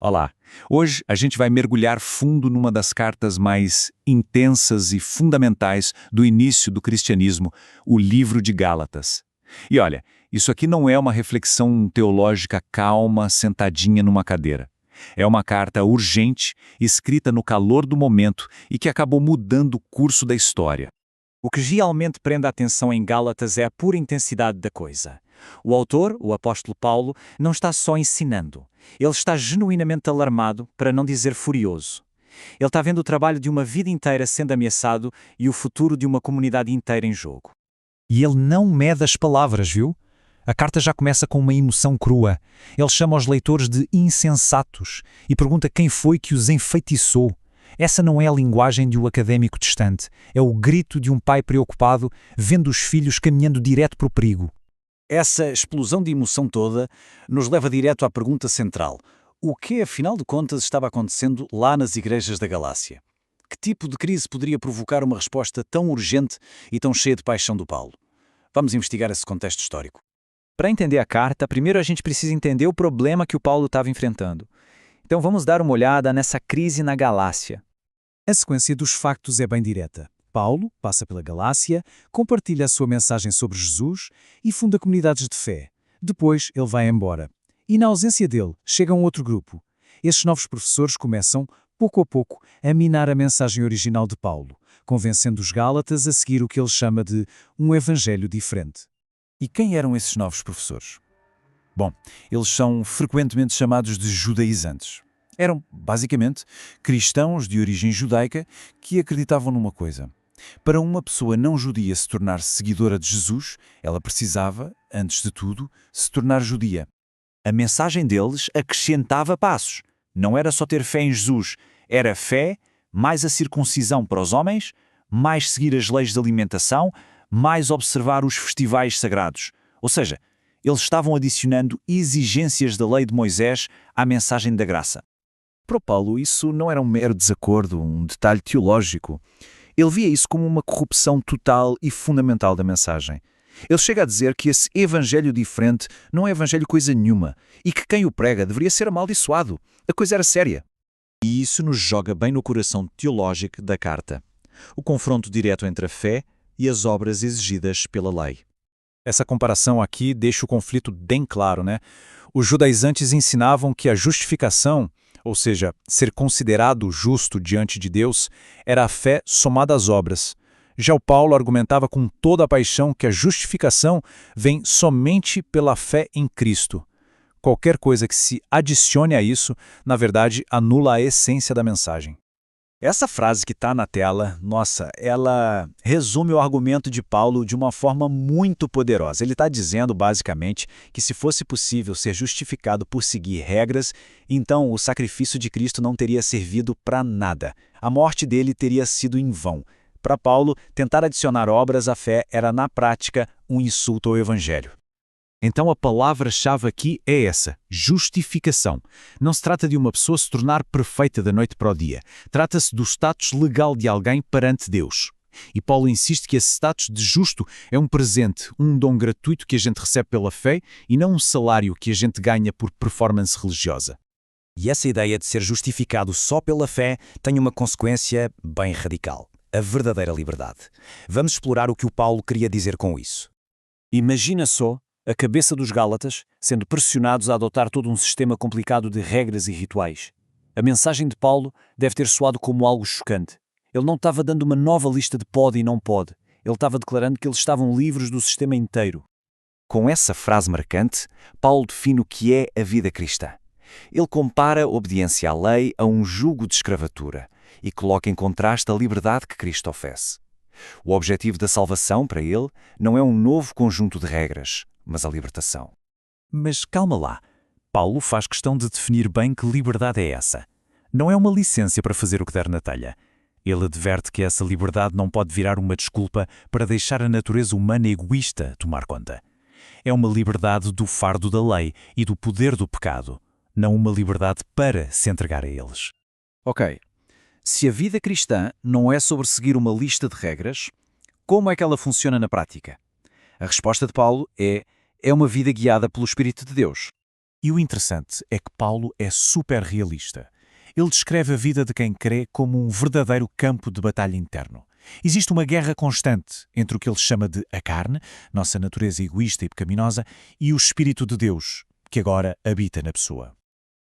Olá! Hoje a gente vai mergulhar fundo numa das cartas mais intensas e fundamentais do início do cristianismo, o livro de Gálatas. E olha, isso aqui não é uma reflexão teológica calma, sentadinha numa cadeira. É uma carta urgente, escrita no calor do momento e que acabou mudando o curso da história. O que realmente prende a atenção em Gálatas é a pura intensidade da coisa. O autor, o apóstolo Paulo, não está só ensinando. Ele está genuinamente alarmado, para não dizer furioso. Ele está vendo o trabalho de uma vida inteira sendo ameaçado e o futuro de uma comunidade inteira em jogo. E ele não mede as palavras, viu? A carta já começa com uma emoção crua. Ele chama os leitores de insensatos e pergunta quem foi que os enfeitiçou. Essa não é a linguagem de um académico distante. É o grito de um pai preocupado, vendo os filhos caminhando direto para o perigo. Essa explosão de emoção toda nos leva direto à pergunta central. O que, afinal de contas, estava acontecendo lá nas igrejas da Galácia? Que tipo de crise poderia provocar uma resposta tão urgente e tão cheia de paixão do Paulo? Vamos investigar esse contexto histórico. Para entender a carta, primeiro a gente precisa entender o problema que o Paulo estava enfrentando. Então vamos dar uma olhada nessa crise na Galácia. A sequência dos factos é bem direta. Paulo passa pela Galácia, compartilha a sua mensagem sobre Jesus e funda comunidades de fé. Depois ele vai embora. E na ausência dele, chega um outro grupo. Estes novos professores começam, pouco a pouco, a minar a mensagem original de Paulo, convencendo os Gálatas a seguir o que ele chama de um evangelho diferente. E quem eram esses novos professores? Bom, eles são frequentemente chamados de judaizantes. Eram, basicamente, cristãos de origem judaica que acreditavam numa coisa. Para uma pessoa não judia se tornar seguidora de Jesus, ela precisava, antes de tudo, se tornar judia. A mensagem deles acrescentava passos. Não era só ter fé em Jesus, era fé, mais a circuncisão para os homens, mais seguir as leis de alimentação, mais observar os festivais sagrados. Ou seja, eles estavam adicionando exigências da lei de Moisés à mensagem da graça. Para Paulo, isso não era um mero desacordo, um detalhe teológico. Ele via isso como uma corrupção total e fundamental da mensagem. Ele chega a dizer que esse evangelho diferente não é evangelho coisa nenhuma e que quem o prega deveria ser amaldiçoado. A coisa era séria. E isso nos joga bem no coração teológico da carta. O confronto direto entre a fé e as obras exigidas pela lei. Essa comparação aqui deixa o conflito bem claro, né? Os judaizantes ensinavam que a justificação, ou seja, ser considerado justo diante de Deus, era a fé somada às obras. Já o Paulo argumentava com toda a paixão que a justificação vem somente pela fé em Cristo. Qualquer coisa que se adicione a isso, na verdade, anula a essência da mensagem. Essa frase que está na tela, nossa, ela resume o argumento de Paulo de uma forma muito poderosa. Ele está dizendo, basicamente, que se fosse possível ser justificado por seguir regras, então o sacrifício de Cristo não teria servido para nada. A morte dele teria sido em vão. Para Paulo, tentar adicionar obras à fé era, na prática, um insulto ao Evangelho. Então a palavra-chave aqui é essa, justificação. Não se trata de uma pessoa se tornar perfeita da noite para o dia. Trata-se do status legal de alguém perante Deus. E Paulo insiste que esse status de justo é um presente, um dom gratuito que a gente recebe pela fé e não um salário que a gente ganha por performance religiosa. E essa ideia de ser justificado só pela fé tem uma consequência bem radical: a verdadeira liberdade. Vamos explorar o que o Paulo queria dizer com isso. Imagina só a cabeça dos Gálatas sendo pressionados a adotar todo um sistema complicado de regras e rituais. A mensagem de Paulo deve ter soado como algo chocante. Ele não estava dando uma nova lista de pode e não pode. Ele estava declarando que eles estavam livres do sistema inteiro. Com essa frase marcante, Paulo define o que é a vida cristã. Ele compara a obediência à lei a um jugo de escravatura e coloca em contraste a liberdade que Cristo oferece. O objetivo da salvação, para ele, não é um novo conjunto de regras, mas a libertação. Mas calma lá, Paulo faz questão de definir bem que liberdade é essa. Não é uma licença para fazer o que der na telha. Ele adverte que essa liberdade não pode virar uma desculpa para deixar a natureza humana egoísta tomar conta. É uma liberdade do fardo da lei e do poder do pecado, não uma liberdade para se entregar a eles. Ok, se a vida cristã não é sobre seguir uma lista de regras, como é que ela funciona na prática? A resposta de Paulo é uma vida guiada pelo Espírito de Deus. E o interessante é que Paulo é super realista. Ele descreve a vida de quem crê como um verdadeiro campo de batalha interno. Existe uma guerra constante entre o que ele chama de a carne, nossa natureza egoísta e pecaminosa, e o Espírito de Deus, que agora habita na pessoa.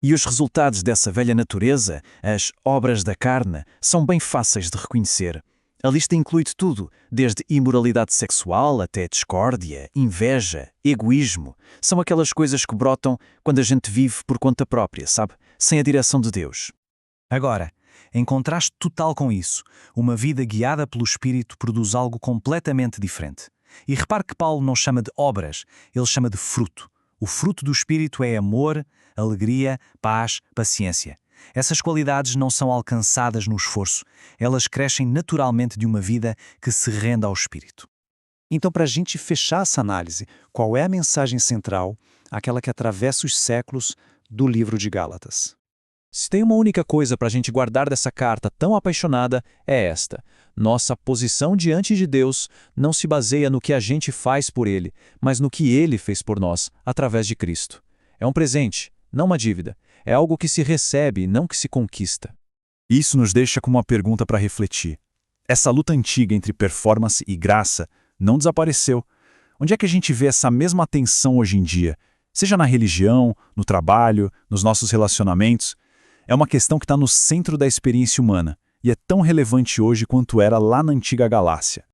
E os resultados dessa velha natureza, as obras da carne, são bem fáceis de reconhecer. A lista inclui de tudo, desde imoralidade sexual até discórdia, inveja, egoísmo. São aquelas coisas que brotam quando a gente vive por conta própria, sabe? Sem a direção de Deus. Agora, em contraste total com isso, uma vida guiada pelo Espírito produz algo completamente diferente. E repare que Paulo não chama de obras, ele chama de fruto. O fruto do Espírito é amor, alegria, paz, paciência. Essas qualidades não são alcançadas no esforço, elas crescem naturalmente de uma vida que se rende ao Espírito. Então, para a gente fechar essa análise, qual é a mensagem central, aquela que atravessa os séculos do livro de Gálatas? Se tem uma única coisa para a gente guardar dessa carta tão apaixonada, é esta. Nossa posição diante de Deus não se baseia no que a gente faz por Ele, mas no que Ele fez por nós, através de Cristo. É um presente, não uma dívida. É algo que se recebe, não que se conquista. Isso nos deixa com uma pergunta para refletir. Essa luta antiga entre performance e graça não desapareceu. Onde é que a gente vê essa mesma tensão hoje em dia? Seja na religião, no trabalho, nos nossos relacionamentos. É uma questão que está no centro da experiência humana e é tão relevante hoje quanto era lá na antiga Galácia.